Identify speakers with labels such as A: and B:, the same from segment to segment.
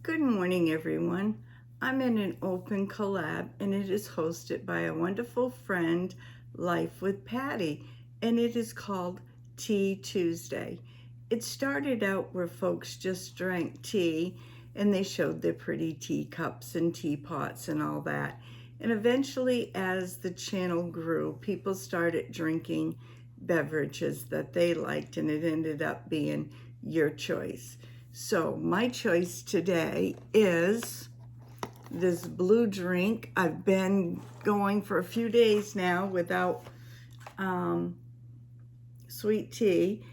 A: Good morning, everyone. I'm in an open collab and it is hosted by a wonderful friend, Life with Patti, and it is called Tea Tuesday. It started out where folks just drank tea and they showed their pretty teacups and teapots and all that. And eventually, as the channel grew, people started drinking beverages that they liked, and it ended up being your choice. So my choice today is this blue drink. I've been going for a few days now without sweet tea,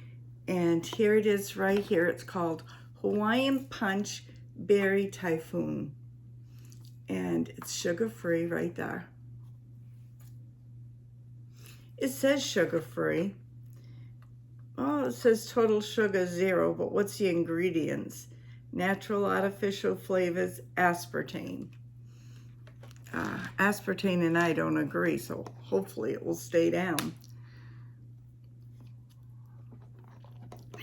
A: and here it is right here. It's called Hawaiian Punch Berry Typhoon, and it's sugar-free right there. It says sugar-free. Oh, it says total sugar 0, but what's the ingredients? Natural artificial flavors, aspartame. Aspartame and I don't agree, so hopefully it will stay down.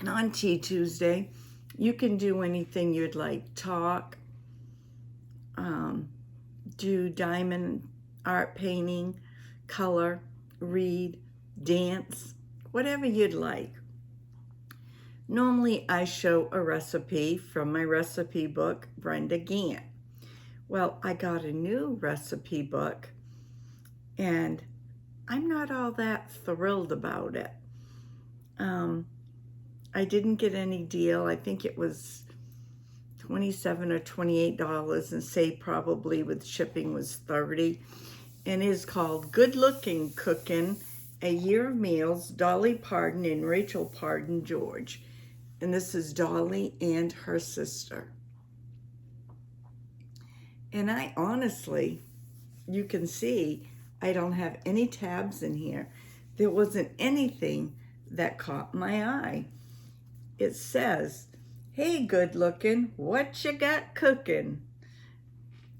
A: And on Tea Tuesday, you can do anything you'd like. Talk, do diamond art painting, color, read, dance, whatever you'd like. Normally, I show a recipe from my recipe book, Brenda Gant. Well, I got a new recipe book, and I'm not all that thrilled about it. I didn't get any deal. I think it was $27 or $28, and say probably with shipping was $30. And it is called Good Looking Cookin', A Year of Meals, Dolly Parton and Rachel Parton George. And this is Dolly and her sister. And I honestly, you can see, I don't have any tabs in here. There wasn't anything that caught my eye. It says, hey, good looking, what you got cooking?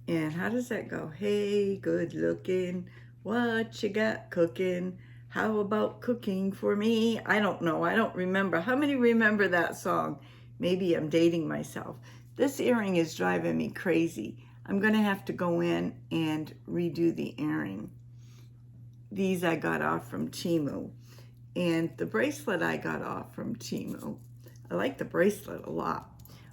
A: And how does that go? Hey, good looking, what you got cooking? How about cooking for me? I don't know. I don't remember. How many remember that song? Maybe I'm dating myself. This earring is driving me crazy. I'm going to have to go in and redo the earring. These I got off from Temu. And the bracelet I got off from Temu. I like the bracelet a lot.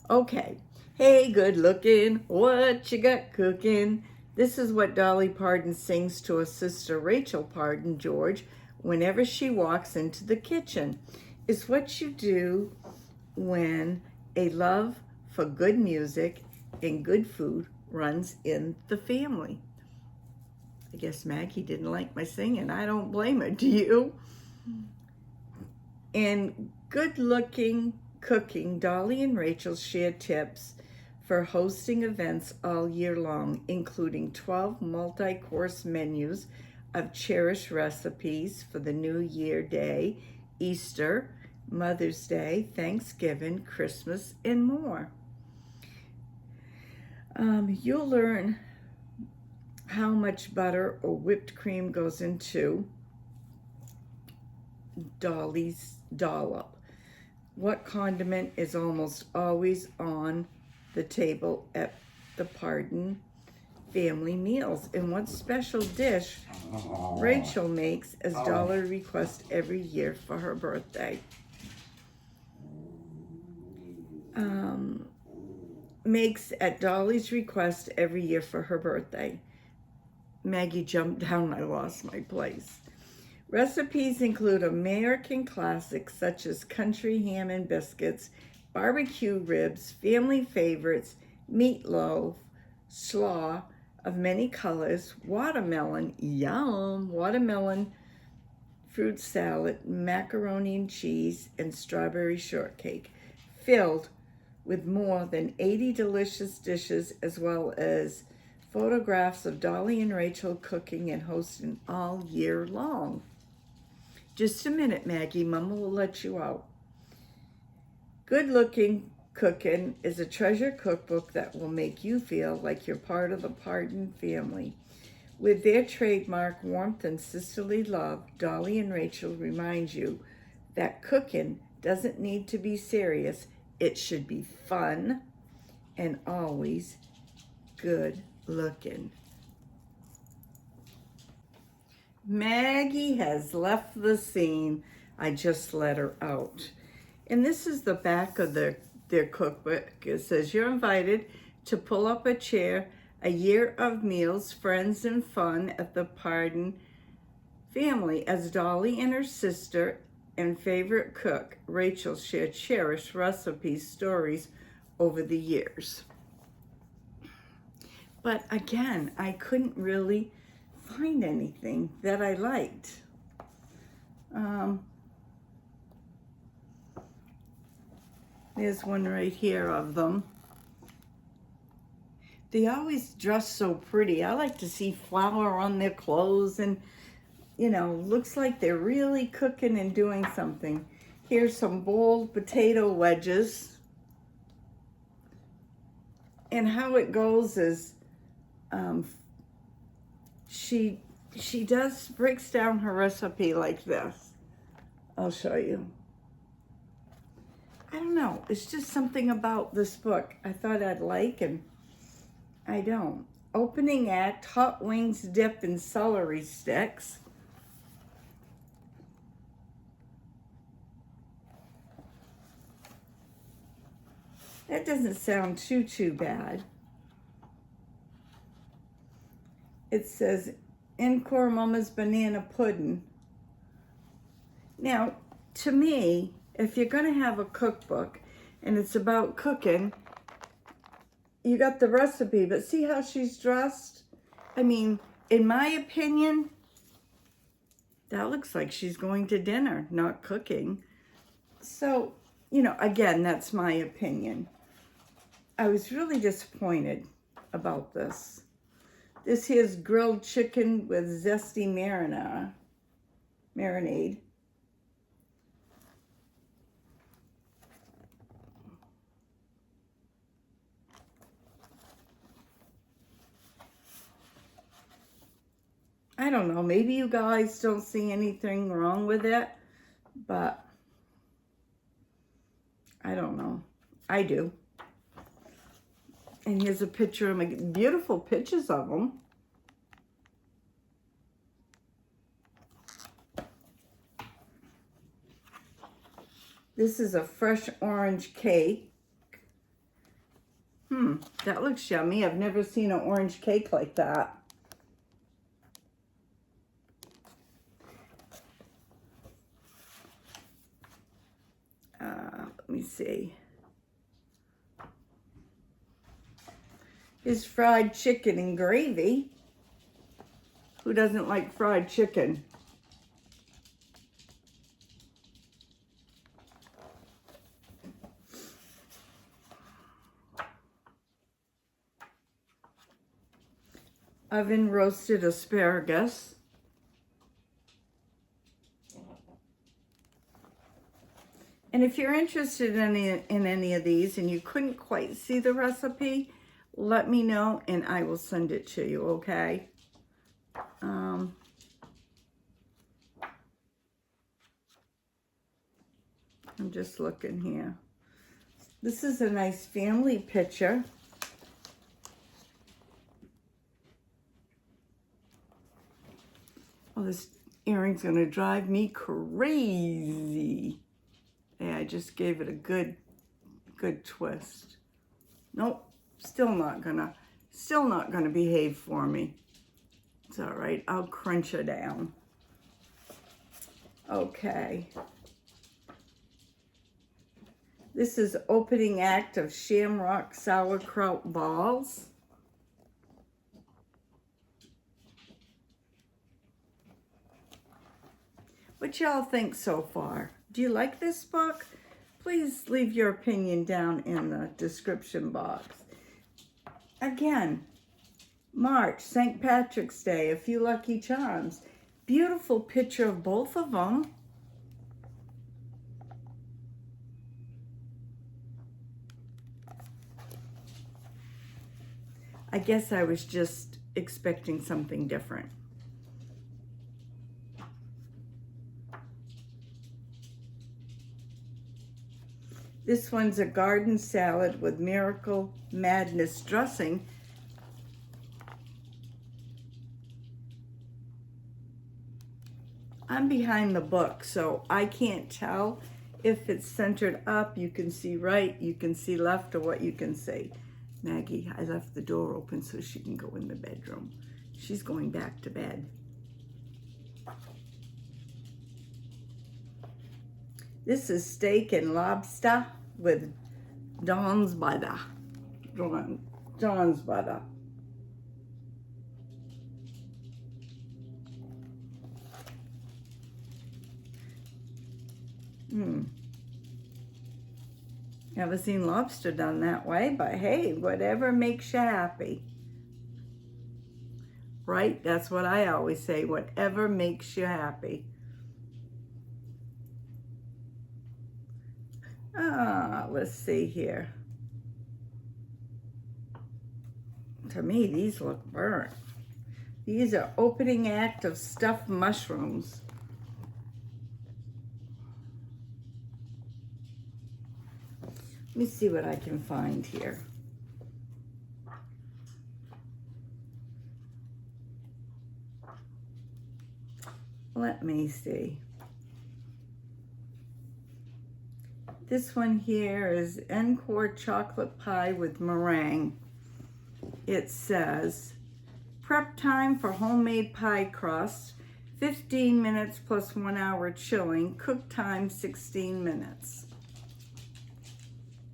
A: Okay. Hey, good looking, what you got cooking? This is what Dolly Parton sings to her sister Rachel Parton George whenever she walks into the kitchen. It's what you do when a love for good music and good food runs in the family. I guess Maggie didn't like my singing. I don't blame her. Do you? And good looking cooking, Dolly and Rachel share tips for hosting events all year long, including 12 multi-course menus of cherished recipes for the New Year Day, Easter, Mother's Day, Thanksgiving, Christmas, and more. You'll learn how much butter or whipped cream goes into Dolly's dollop. What condiment is almost always on the table at the Parton family meals, and what special dish Rachel makes as Dolly requests every year for her birthday. Makes at Dolly's request every year for her birthday. Maggie jumped down, I lost my place. Recipes include American classics such as country ham and biscuits, barbecue ribs, family favorites, meatloaf, slaw of many colors, watermelon, yum, watermelon, fruit salad, macaroni and cheese, and strawberry shortcake, filled with more than 80 delicious dishes, as well as photographs of Dolly and Rachel cooking and hosting all year long. Just a minute, Maggie. Mama will let you out. Good Looking Cookin' is a treasure cookbook that will make you feel like you're part of the Parton family. With their trademark warmth and sisterly love, Dolly and Rachel remind you that cooking doesn't need to be serious. It should be fun, and always good looking. Maggie has left the scene. I just let her out. And this is the back of their cookbook. It says, you're invited to pull up a chair, a year of meals, friends, and fun at the Parton family as Dolly and her sister and favorite cook, Rachel, share cherished recipes, stories over the years. But again, I couldn't really find anything that I liked. There's one right here of them. They always dress so pretty. I like to see flour on their clothes and, you know, looks like they're really cooking and doing something. Here's some boiled potato wedges. And how it goes is she breaks down her recipe like this. I'll show you. I don't know. It's just something about this book I thought I'd like, and I don't. Opening act, hot wings dipped in celery sticks. That doesn't sound too bad. It says, Encore Mama's Banana Pudding. Now, to me, if you're going to have a cookbook and it's about cooking, you got the recipe, but see how she's dressed? I mean, in my opinion, that looks like she's going to dinner, not cooking. So, you know, again, that's my opinion. I was really disappointed about this. This here's grilled chicken with zesty marinade. I don't know, maybe you guys don't see anything wrong with it, but I don't know. I do. And here's a picture of my beautiful pictures of them. This is a fresh orange cake. That looks yummy. I've never seen an orange cake like that. Let me see. Here's fried chicken and gravy. Who doesn't like fried chicken? Oven roasted asparagus. And if you're interested in any of these and you couldn't quite see the recipe, let me know and I will send it to you, okay? I'm just looking here. This is a nice family picture. Oh, this earring's gonna drive me crazy. Yeah, I just gave it a good twist. Nope, still not gonna behave for me. It's all right, I'll crunch her down. Okay. This is opening act of Shamrock Sauerkraut Balls. What y'all think so far? Do you like this book? Please leave your opinion down in the description box. Again, March, St. Patrick's Day, a few lucky charms. Beautiful picture of both of them. I guess I was just expecting something different. This one's a garden salad with Miracle Madness dressing. I'm behind the book, so I can't tell if it's centered up. You can see right, you can see left, or what you can see. Maggie, I left the door open so she can go in the bedroom. She's going back to bed. This is steak and lobster with Dawn's butter. Dawn's butter. Never seen lobster done that way, but hey, whatever makes you happy. Right? That's what I always say, whatever makes you happy. Let's see here. To me, these look burnt. These are opening act of stuffed mushrooms. Let me see what I can find here. Let me see. This one here is Encore chocolate pie with meringue. It says, prep time for homemade pie crust, 15 minutes plus 1 hour chilling, cook time 16 minutes.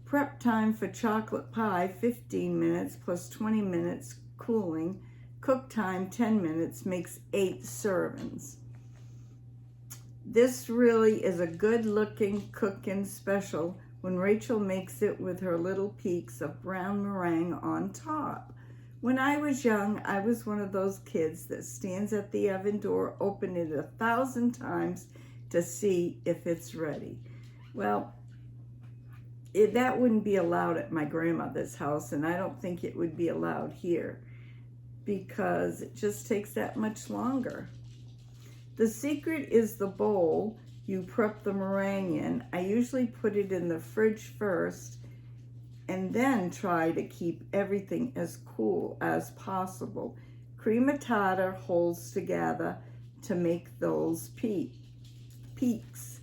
A: Prep time for chocolate pie, 15 minutes plus 20 minutes cooling, cook time 10 minutes, makes 8 servings. This really is a good looking cooking special when Rachel makes it with her little peaks of brown meringue on top. When I was young, I was one of those kids that stands at the oven door, open it 1,000 times to see if it's ready. Well, that wouldn't be allowed at my grandmother's house, and I don't think it would be allowed here because it just takes that much longer. The secret is the bowl you prep the meringue in. I usually put it in the fridge first and then try to keep everything as cool as possible. Cream of tartar holds together to make those peaks.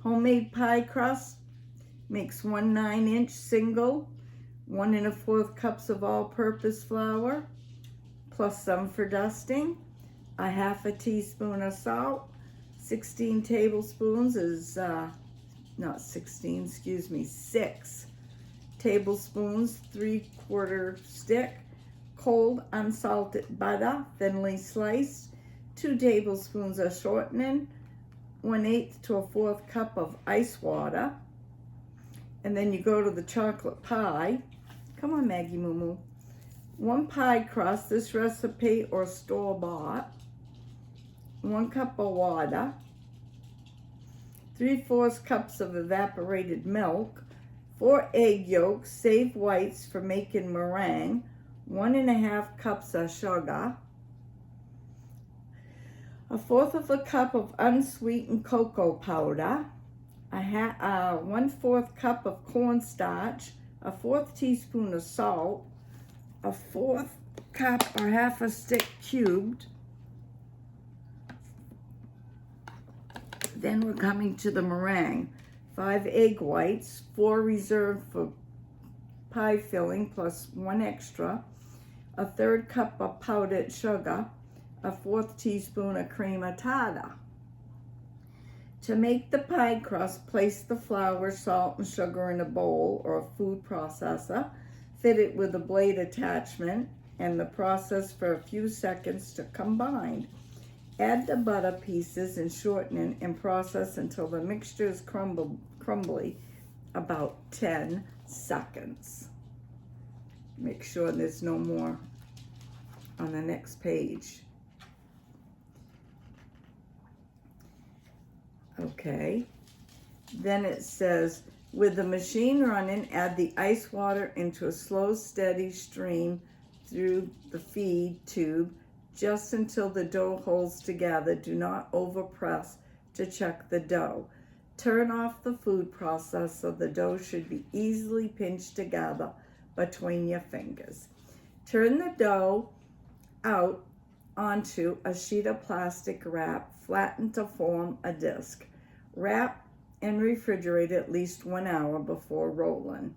A: Homemade pie crust makes 1 9-inch single, 1 1/4 cups of all-purpose flour, plus some for dusting, a 1/2 teaspoon of salt, 16 tablespoons is, not 16, excuse me, 6 tablespoons, 3/4 stick, cold unsalted butter, thinly sliced, 2 tablespoons of shortening, 1/8 to 1/4 cup of ice water, and then you go to the chocolate pie. Come on, Maggie Moo Moo. 1 pie crust, this recipe or store-bought, 1 cup of water, 3/4 cups of evaporated milk, 4 egg yolks, save whites for making meringue, 1 1/2 cups of sugar, 1/4 cup of unsweetened cocoa powder, 1/4 cup of cornstarch, 1/4 teaspoon of salt, 1/4 cup or 1/2 stick cubed. Then we're coming to the meringue. 5 egg whites, 4 reserved for pie filling plus 1 extra, 1/3 cup of powdered sugar, 1/4 teaspoon of cream of tartar. To make the pie crust, place the flour, salt, and sugar in a bowl or a food processor. Fit it with a blade attachment and the process for a few seconds to combine. Add the butter pieces and shortening and process until the mixture is crumbly, about 10 seconds. Make sure there's no more on the next page. Okay, then it says, with the machine running, add the ice water into a slow, steady stream through the feed tube just until the dough holds together. Do not overpress to check the dough. Turn off the food processor. The dough should be easily pinched together between your fingers. Turn the dough out onto a sheet of plastic wrap, flattened to form a disc. Wrap and refrigerate at least 1 hour before rolling.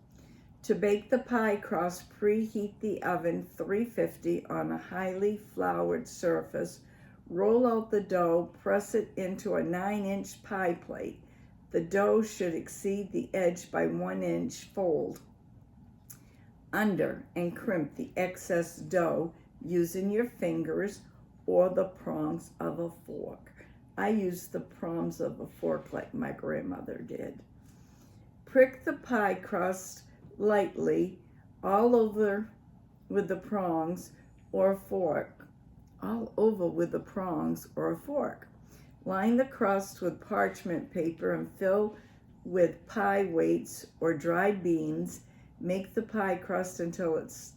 A: To bake the pie crust, preheat the oven 350 on a highly floured surface. Roll out the dough, press it into a 9-inch pie plate. The dough should exceed the edge by 1 inch. Fold under and crimp the excess dough using your fingers or the prongs of a fork. I use the prongs of a fork like my grandmother did. Prick the pie crust lightly all over with the prongs or a fork. Line the crust with parchment paper and fill with pie weights or dried beans. Make the pie crust until it's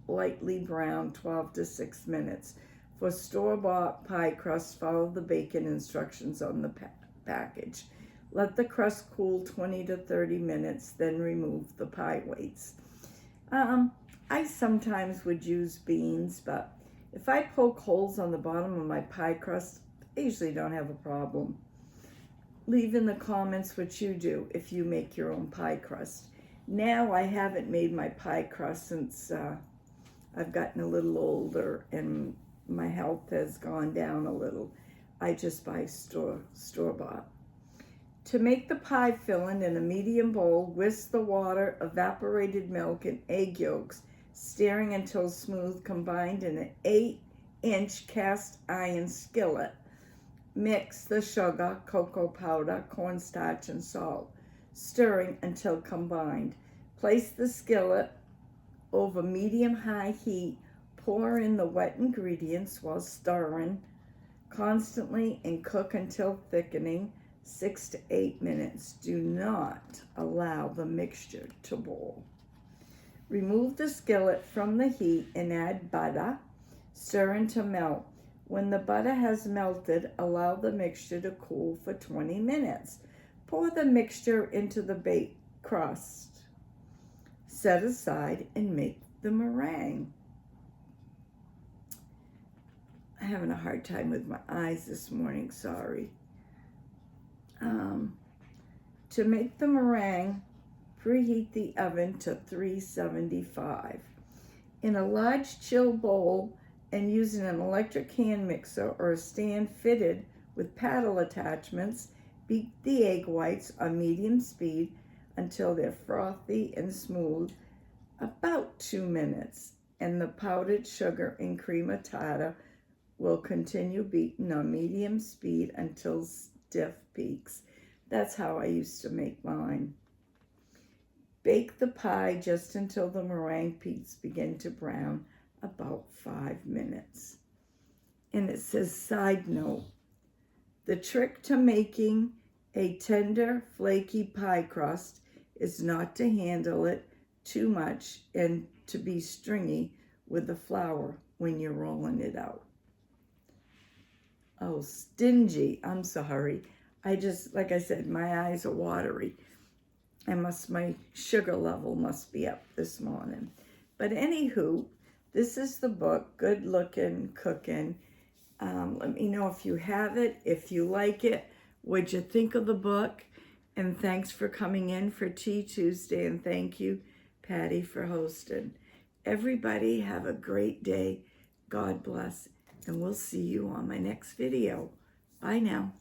A: lightly brown, 12 to 6 minutes. For store-bought pie crust, follow the baking instructions on the package. Let the crust cool 20 to 30 minutes, then remove the pie weights. I sometimes would use beans, but if I poke holes on the bottom of my pie crust, I usually don't have a problem. Leave in the comments what you do if you make your own pie crust. Now I haven't made my pie crust since I've gotten a little older and my health has gone down a little. I just buy store-bought. To make the pie filling in a medium bowl, whisk the water, evaporated milk, and egg yolks, stirring until smooth, combined in an 8-inch cast iron skillet. Mix the sugar, cocoa powder, cornstarch, and salt, stirring until combined. Place the skillet over medium-high heat. Pour in the wet ingredients while stirring constantly and cook until thickening, 6 to 8 minutes. Do not allow the mixture to boil. Remove the skillet from the heat and add butter. Stir until melt. When the butter has melted, allow the mixture to cool for 20 minutes. Pour the mixture into the baked crust. Set aside and make the meringue. I'm having a hard time with my eyes this morning, sorry. To make the meringue, preheat the oven to 375. In a large chill bowl and using an electric hand mixer or a stand fitted with paddle attachments, beat the egg whites on medium speed until they're frothy and smooth, about 2 minutes, and the powdered sugar and cream of tartar will continue beaten on medium speed until stiff peaks. That's how I used to make mine. Bake the pie just until the meringue peaks begin to brown, about 5 minutes. And it says, side note, the trick to making a tender, flaky pie crust is not to handle it too much and to be stringy with the flour when you're rolling it out. Oh, stingy, I'm sorry. Like I said, my eyes are watery. My sugar level must be up this morning. But anywho, this is the book, Good Lookin', Cookin'. Let me know if you have it, if you like it, what'd you think of the book, and thanks for coming in for Tea Tuesday, and thank you, Patti, for hosting. Everybody have a great day. God bless, and we'll see you on my next video. Bye now.